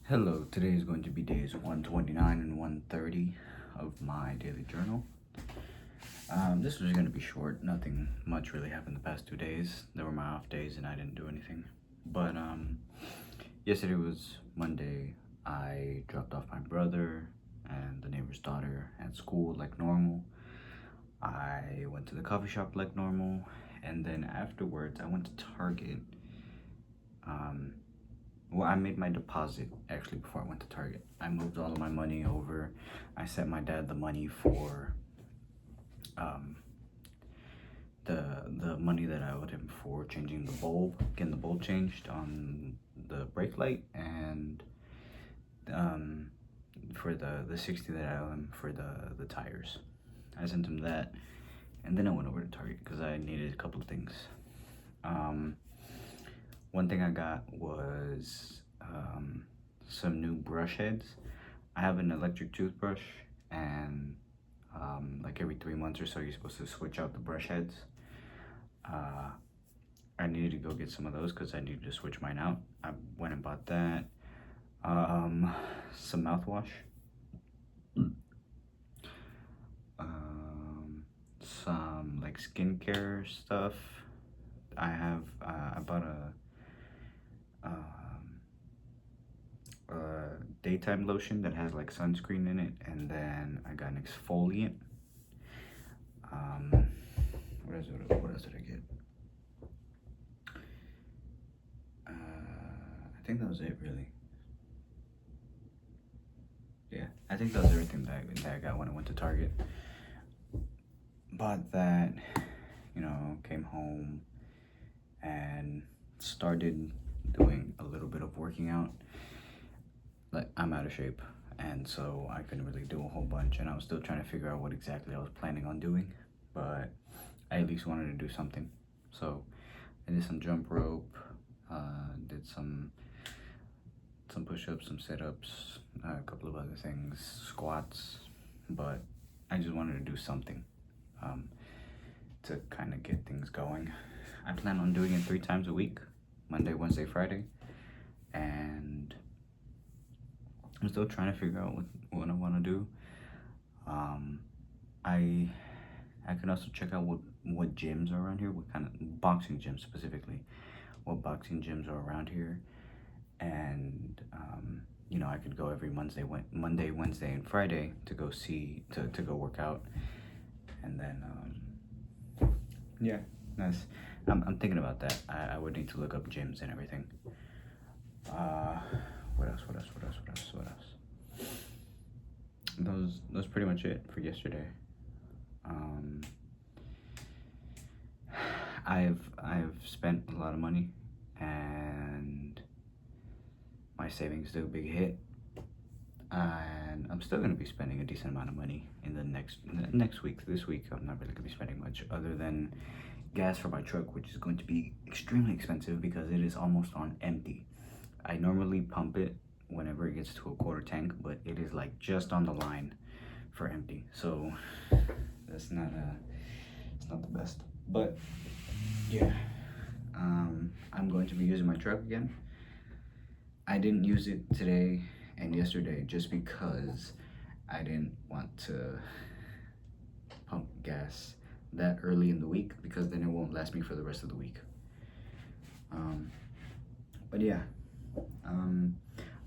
Hello, today is going to be days 129 and 130 of my daily journal. This was going to be short. Nothing much really happened the past 2 days. They were my off days and I didn't do anything. But yesterday was Monday. I dropped off my brother and the neighbor's daughter at school like normal. I went to the coffee shop like normal. And then afterwards, I went to Target. Um, Well, I made my deposit actually before I went to Target. I moved all of my money over. I sent my dad the money for um, the money that I owed him for changing the bulb, getting the bulb changed on the brake light, and um, for the 60 that I owe him for the tires. I sent him that, and then I went over to Target because I needed a couple of things. Um, One thing I got was some new brush heads. I have an electric toothbrush, and like every 3 months or so, you're supposed to switch out the brush heads. Uh, I needed to go get some of those because I needed to switch mine out. I went and bought that. Some mouthwash. Some like skincare stuff. I bought daytime lotion that has like sunscreen in it, and then I got an exfoliant. Um, what else did I get? I think that was it, really. Yeah, I think that was everything that I got when I went to Target. Bought that, came home and started doing a little bit of working out. Like, I'm out of shape, and so I couldn't really do a whole bunch, and I was still trying to figure out what exactly I was planning on doing, but I at least wanted to do something. So I did some jump rope, did some push-ups, some sit-ups, a couple of other things, squats, but I just wanted to do something um, to kind of get things going. I plan on doing it 3 times a week, Monday, Wednesday, Friday, and I'm still trying to figure out what I want to do. I can also check out what gyms are around here, what kind of boxing gyms specifically, what boxing gyms are around here, and I could go every Monday, Wednesday, and Friday to go to go work out, and then yeah, nice. I'm thinking about that. I would need to look up gyms and everything. What else? What else? What else? What else? What else? That's pretty much it for yesterday. Um, I've spent a lot of money, and my savings took a big hit, and I'm still gonna be spending a decent amount of money in the next week. This week, I'm not really gonna be spending much other than gas for my truck, which is going to be extremely expensive because it is almost on empty. I normally pump it whenever it gets to a quarter tank, but it is like just on the line for empty. So that's it's not the best. But yeah, I'm going to be using my truck again. I didn't use it today and yesterday just because I didn't want to pump gas that early in the week because then it won't last me for the rest of the week. But yeah,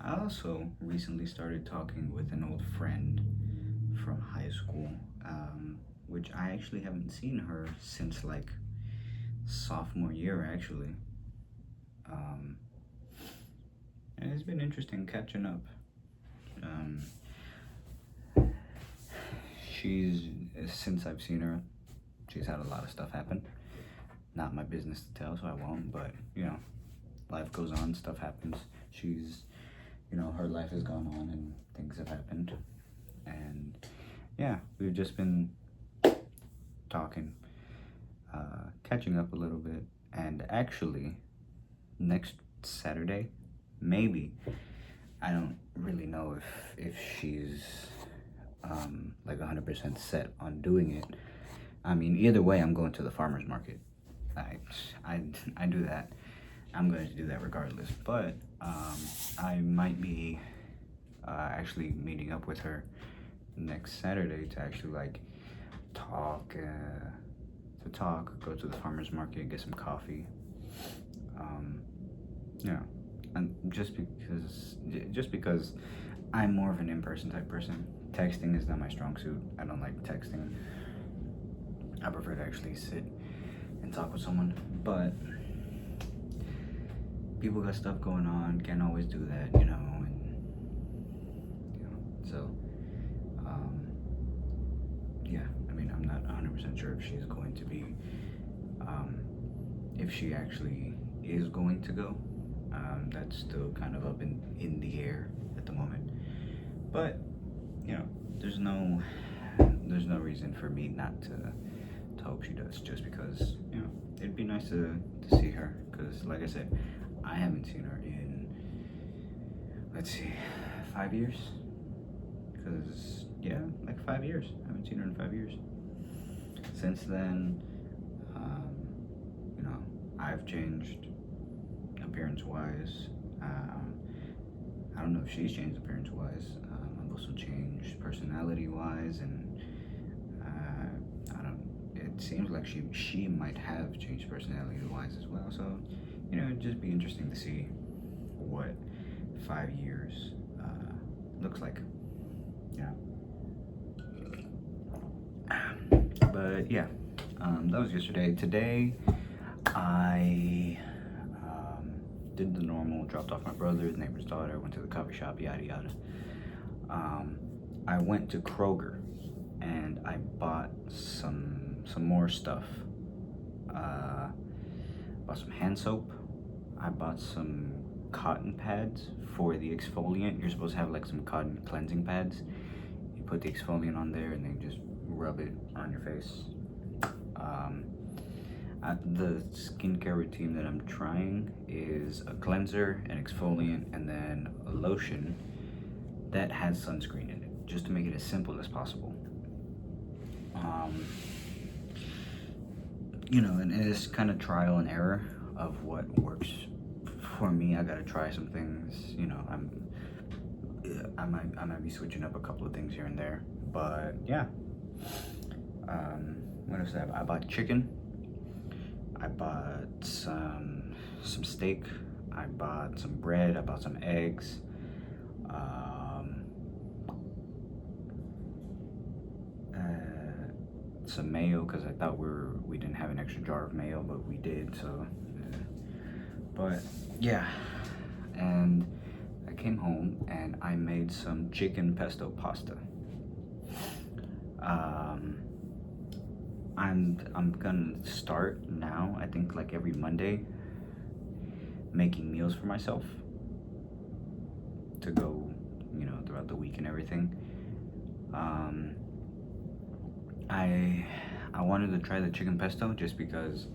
I also recently started talking with an old friend from high school, which I actually haven't seen her since like sophomore year, actually. Um, and it's been interesting catching up. Um, since I've seen her, she's had a lot of stuff happen. Not my business to tell, so I won't, but life goes on, stuff happens. Her life has gone on and things have happened. And yeah, we've just been talking, catching up a little bit. And actually, next Saturday, maybe, I don't really know if she's like 100% set on doing it. I mean, either way, I'm going to the farmer's market. I do that. I'm going to do that regardless. But I might be actually meeting up with her next Saturday to actually like talk, go to the farmer's market, get some coffee. Um, yeah, and just because I'm more of an in-person type person. Texting is not my strong suit. I don't like texting. I prefer to actually sit and talk with someone. But people got stuff going on, can't always do that, so yeah, I mean, I'm not 100% sure if she's going to be, if she actually is going to go. That's still kind of up in the air at the moment. But, there's no reason for me not to hope she does, just because, it'd be nice to see her, because like I said, I haven't seen her in, let's see, 5 years. Because, yeah, like 5 years. I haven't seen her in 5 years. Since then, I've changed appearance-wise. I don't know if she's changed appearance-wise. I've also changed personality-wise, and I don't. It seems like she might have changed personality-wise as well. So, it'd just be interesting to see what 5 years looks like. Yeah. But yeah, that was yesterday. Today, I did the normal, dropped off my brother, his neighbor's daughter, went to the coffee shop, yada yada. I went to Kroger and I bought some more stuff. Bought some hand soap. I bought some cotton pads for the exfoliant. You're supposed to have like some cotton cleansing pads. You put the exfoliant on there and then just rub it on your face. The skincare routine that I'm trying is a cleanser, an exfoliant, and then a lotion that has sunscreen in it, just to make it as simple as possible. And it's kind of trial and error of what works for me. I gotta try some things. I might be switching up a couple of things here and there, but yeah. What else did I buy? I bought chicken. I bought some steak. I bought some bread. I bought some eggs. Some mayo, because I thought we didn't have an extra jar of mayo, but we did. So, but yeah, and I came home and I made some chicken pesto pasta. I'm gonna start now, I think like every Monday, making meals for myself to go, throughout the week and everything. I wanted to try the chicken pesto just because,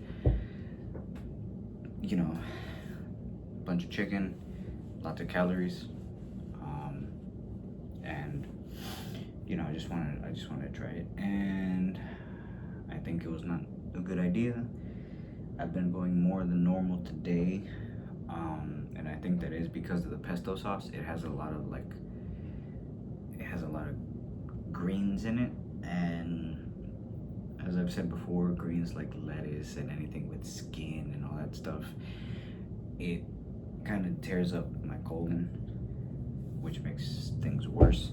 bunch of chicken, lots of calories, and I just wanted to try it, and I think it was not a good idea. I've been going more than normal today, and I think that is because of the pesto sauce. It has a lot of greens in it, and as I've said before, greens like lettuce and anything with skin and all that stuff, it kind of tears up my colon, which makes things worse.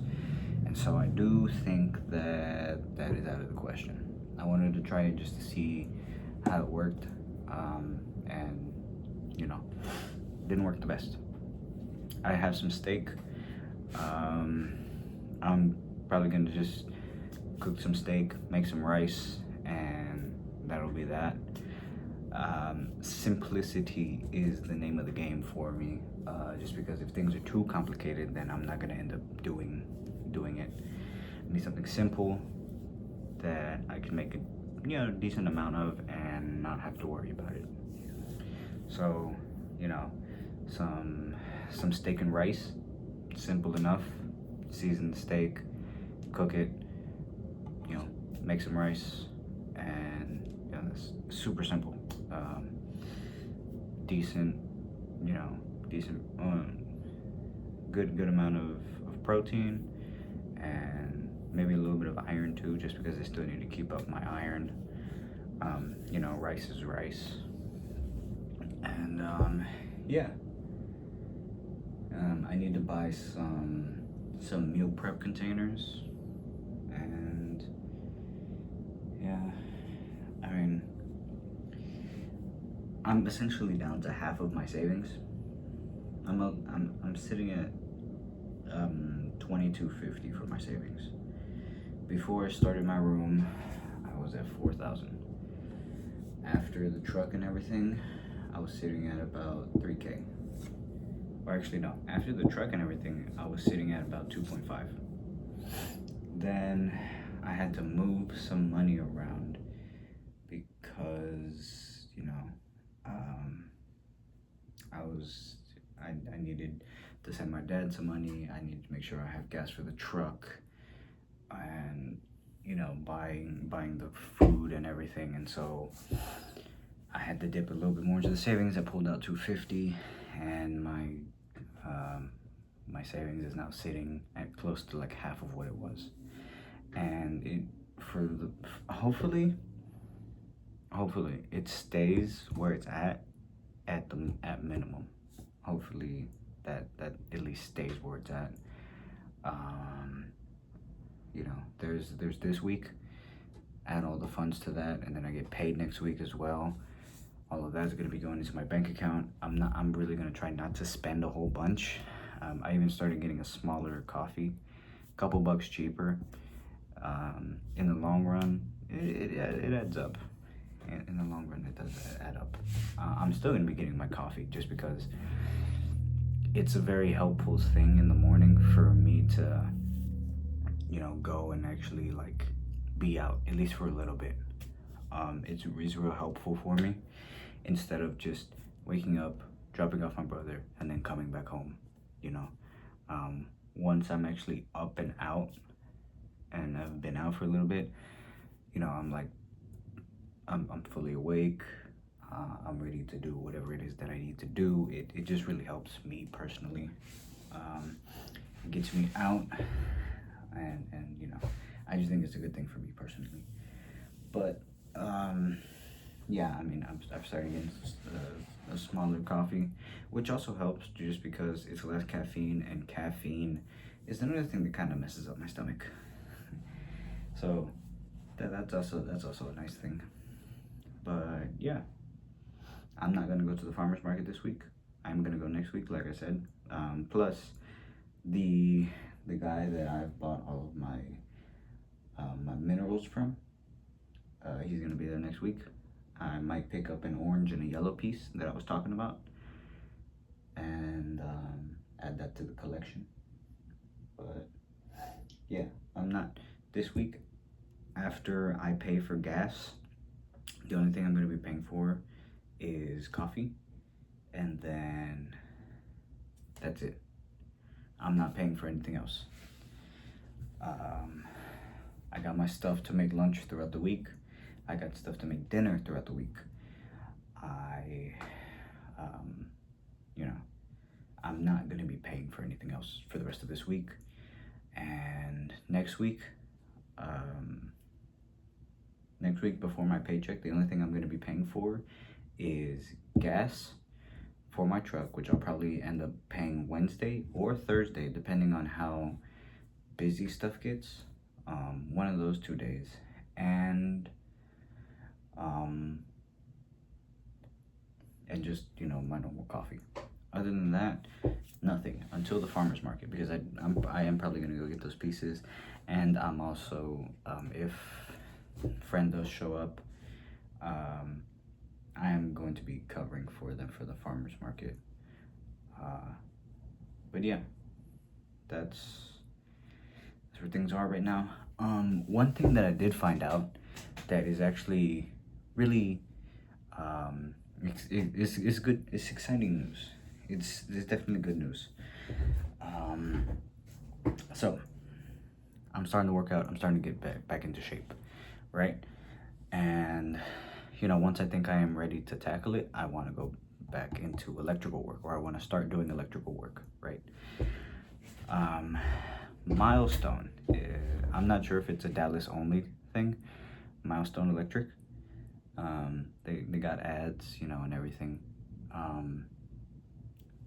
And so I do think that is out of the question. I wanted to try it just to see how it worked, and didn't work the best. I have some steak. I'm probably gonna just cook some steak, make some rice, and that'll be that. Simplicity is the name of the game for me, just because if things are too complicated, then I'm not gonna end up doing it. I need something simple that I can make a decent amount of and not have to worry about it. So, some steak and rice, simple enough. Season the steak, cook it, make some rice, and it's super simple. Decent, decent, good amount of protein, and maybe a little bit of iron too, just because I still need to keep up my iron. You know, rice is rice, and yeah. I need to buy some meal prep containers, and yeah, I mean, I'm essentially down to half of my savings. I'm sitting at 2250 for my savings. Before I started my room, I was at 4,000. After the truck and everything, I was sitting at about 3K. Or actually, no, after the truck and everything, I was sitting at about 2.5. Then I had to move some money around because, you know, I needed to send my dad some money. I needed to make sure I have gas for the truck, and, you know, buying the food and everything. And so I had to dip a little bit more into the savings. I pulled out 250, and my savings is now sitting at close to like half of what it was. And hopefully it stays where it's at minimum. Hopefully that at least stays where it's at. You know, there's this week, add all the funds to that, and then I get paid next week as well. All of that is going to be going into my bank account. I'm really going to try not to spend a whole bunch. I even started getting a smaller coffee, a couple bucks cheaper. In the long run, it adds up. In the long run, it does add up. I'm still going to be getting my coffee just because it's a very helpful thing in the morning for me to, you know, go and actually like be out, at least for a little bit. It's real helpful for me, instead of just waking up, dropping off my brother, and then coming back home, you know. Once I'm actually up and out, and I've been out for a little bit, you know, I'm fully awake. I'm ready to do whatever it is that I need to do. It just really helps me personally. It gets me out, and you know, I just think it's a good thing for me personally. But yeah, I mean, I've started getting a smaller coffee, which also helps just because it's less caffeine, and caffeine is another thing that kind of messes up my stomach. So that's also a nice thing. But yeah, I'm not gonna go to the farmer's market this week. I'm gonna go next week, like I said. Plus, the guy that I've bought all of my my minerals from, he's gonna be there next week. I might pick up an orange and a yellow piece that I was talking about, and add that to the collection. But yeah, I'm not this week. After I pay for gas, the only thing I'm going to be paying for is coffee, and then that's it. I'm not paying for anything else. I got my stuff to make lunch throughout the week. I got stuff to make dinner throughout the week. You know, I'm not going to be paying for anything else for the rest of this week. And next week before my paycheck, the only thing I'm going to be paying for is gas for my truck, which I'll probably end up paying Wednesday or Thursday, depending on how busy stuff gets. One of those 2 days. And just, you know, my normal coffee. Other than that, nothing until the farmer's market, because I am probably gonna go get those pieces. And I'm also, if friend does show up, I am going to be covering for them for the farmer's market. But yeah, that's where things are right now. One thing that I did find out that is actually really it's good. It's exciting news. It's definitely good news. So I'm starting to work out. I'm starting to get back into shape, right? And you know, once I think I am ready to tackle it, I want to go back into electrical work, or I want to start doing electrical work, right? Milestone, I'm not sure if it's a Dallas only thing. Milestone Electric, they got ads, and everything.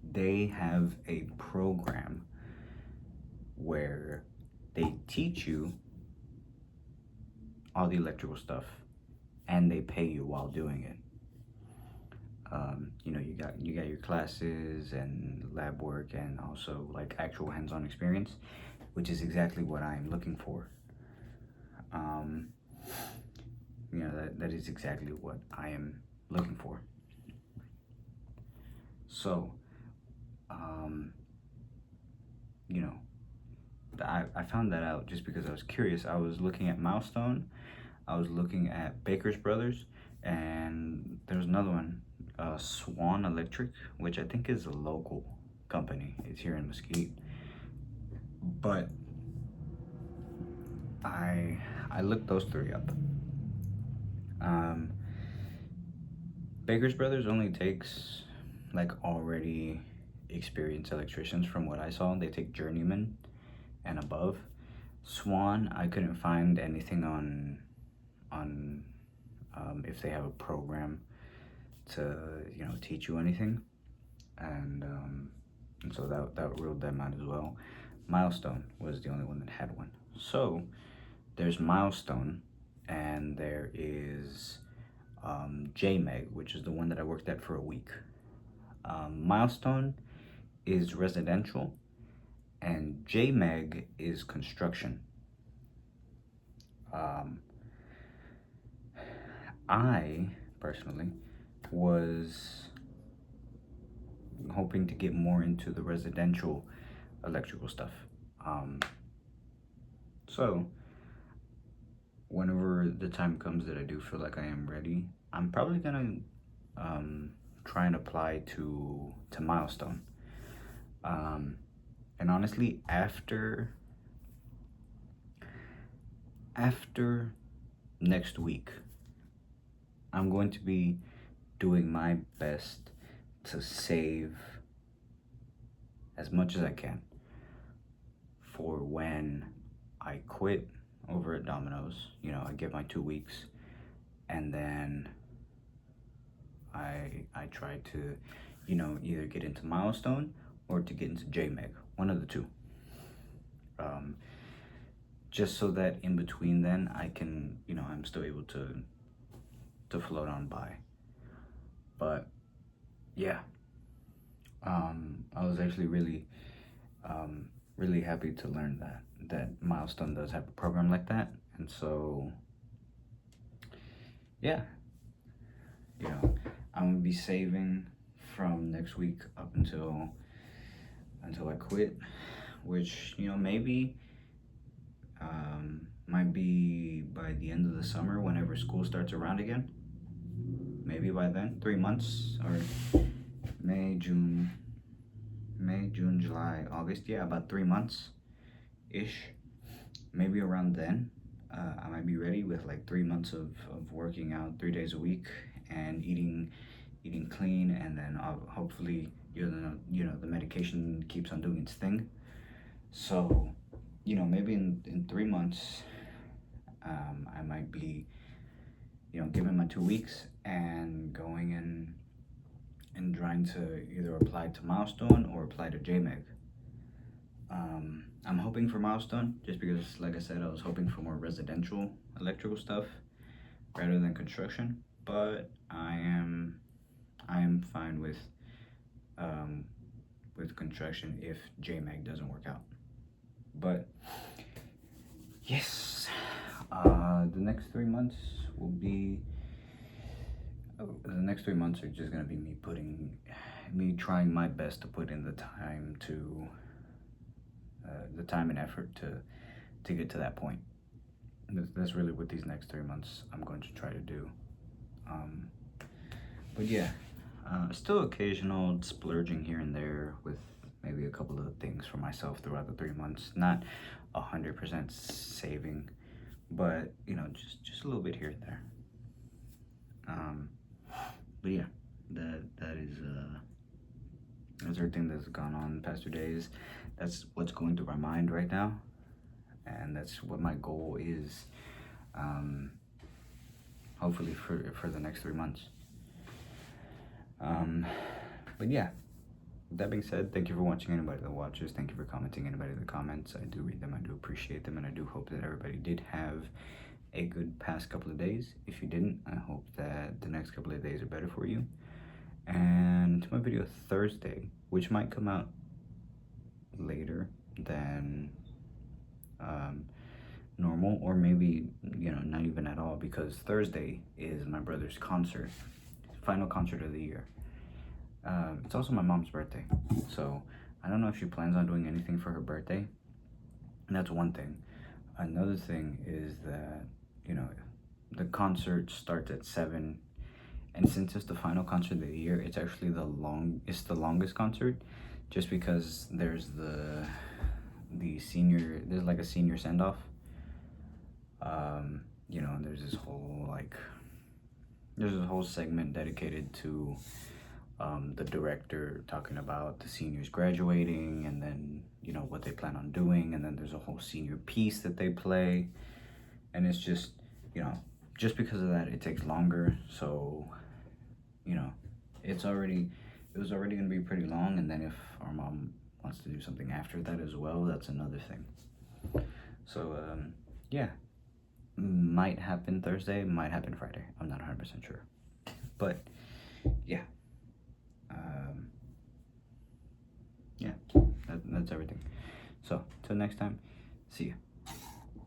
They have a program where they teach you all the electrical stuff and they pay you while doing it. You got your classes and lab work and also like actual hands-on experience, which is exactly what I'm looking for. That is exactly what I am looking for. So, you know, I found that out just because I was curious. I was looking at Milestone, I was looking at Baker's Brothers, and there's another one, Swan Electric, which I think is a local company. It's here in Mesquite. But I looked those three up. Baker's Brothers only takes like already experienced electricians from what I saw. They take journeyman and above. Swan, I couldn't find anything on if they have a program to teach you anything, and so that ruled them out as well. Milestone was the only one that had one. So there's Milestone, and there is JMEG, which is the one that I worked at for a week. Milestone is residential, and JMEG is construction. I personally was hoping to get more into the residential electrical stuff. So whenever the time comes that I do feel like I am ready, I'm probably gonna try and apply to Milestone. And honestly, after next week, I'm going to be doing my best to save as much as I can for when I quit over at Domino's. I get my 2 weeks, and then I try to, either get into Milestone or to get into JMEG, one of the two. Just so that in between then I can, I'm still able to float on by. But yeah, I was actually really happy to learn that Milestone does have a program like that. And so yeah, I'm gonna be saving from next week up until I quit, which maybe might be by the end of the summer, whenever school starts around again. Maybe by then, 3 months, or May, June, July, August. Yeah, about 3 months ish. Maybe around then, I might be ready with like 3 months of working out 3 days a week and eating clean, and then hopefully the medication keeps on doing its thing. So maybe in 3 months, I might be given my 2 weeks and going in and trying to either apply to Milestone or apply to JMEG. I'm hoping for Milestone just because, like I said, I was hoping for more residential electrical stuff rather than construction. But I am fine with construction if JMEG doesn't work out. But yes, the next 3 months will be. The next 3 months are just gonna be me trying my best to put in the time and effort to get to that point. That's really what these next 3 months I'm going to try to do. But yeah, still occasional splurging here and there with maybe a couple of things for myself throughout the 3 months. Not 100% saving, but just a little bit here and there. But yeah, That is that's everything that's gone on the past 2 days. That's what's going through my mind right now, and that's what my goal is. Hopefully for the next 3 months. But yeah, with that being said, thank you for watching. Anybody that watches, thank you for commenting. Anybody that comments, I do read them. I do appreciate them, and I do hope that everybody did have a good past couple of days. If you didn't, I hope that the next couple of days are better for you. And to my video Thursday, which might come out later than normal, or maybe, you know, not even at all, because Thursday is my brother's concert, final concert of the year. It's also my mom's birthday, so I don't know if she plans on doing anything for her birthday. And that's one thing. Another thing is that, you know, the concert starts at 7, and since it's the final concert of the year, it's actually the longest concert, just because there's the senior, there's like a senior send-off. You know, there's this whole segment dedicated to the director talking about the seniors graduating, and then, you know, what they plan on doing, and then there's a whole senior piece that they play, and it's just, you know, just because of that, it takes longer. So, you know, it was already going to be pretty long, and then if our mom wants to do something after that as well, that's another thing. So yeah, might happen Thursday, might happen Friday, I'm not 100% sure, but yeah, yeah, that's everything. So till next time, see ya.